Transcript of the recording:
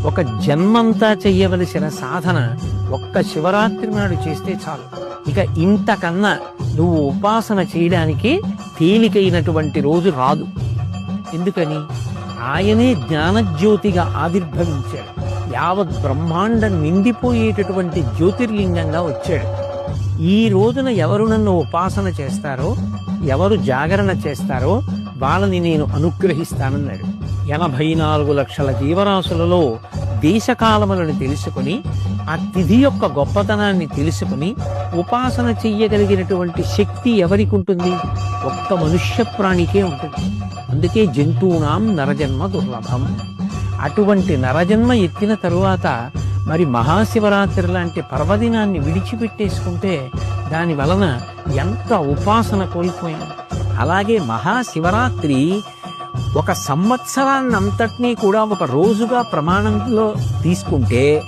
ఒక జన్మంతా చెయ్యవలసిన సాధన ఒక్క శివరాత్రి నాడు చేస్తే చాలు. ఇక ఇంతకన్నా నువ్వు ఉపాసన చేయడానికి తేలికైనటువంటి రోజు రాదు. ఎందుకని? ఆయనే జ్ఞానజ్యోతిగా ఆవిర్భవించాడు. యావత్ బ్రహ్మాండం నిండిపోయేటటువంటి జ్యోతిర్లింగంగా వచ్చాడు. ఈ రోజున ఎవరు నన్ను ఉపాసన చేస్తారో, ఎవరు జాగరణ చేస్తారో వాళ్ళని నేను అనుగ్రహిస్తానన్నాడు. 84 లక్షల జీవరాశులలో దేశకాలములను తెలుసుకుని, ఆ తిథి యొక్క గొప్పతనాన్ని తెలుసుకుని ఉపాసన చెయ్యగలిగినటువంటి శక్తి ఎవరికి ఉంటుంది? ఒక్క మనుష్య ప్రాణికే ఉంటుంది. అందుకే జంతువునాం నరజన్మ దుర్లభం. అటువంటి నరజన్మ ఎత్తిన తరువాత మరి మహాశివరాత్రి లాంటి పర్వదినాన్ని విడిచిపెట్టేసుకుంటే దాని వలన ఎంత ఉపాసన కోల్పోయాం. అలాగే మహాశివరాత్రి ఒక సంవత్సరాన్నంతటినీ కూడా ఒక రోజుగా ప్రమాణంలో తీసుకుంటే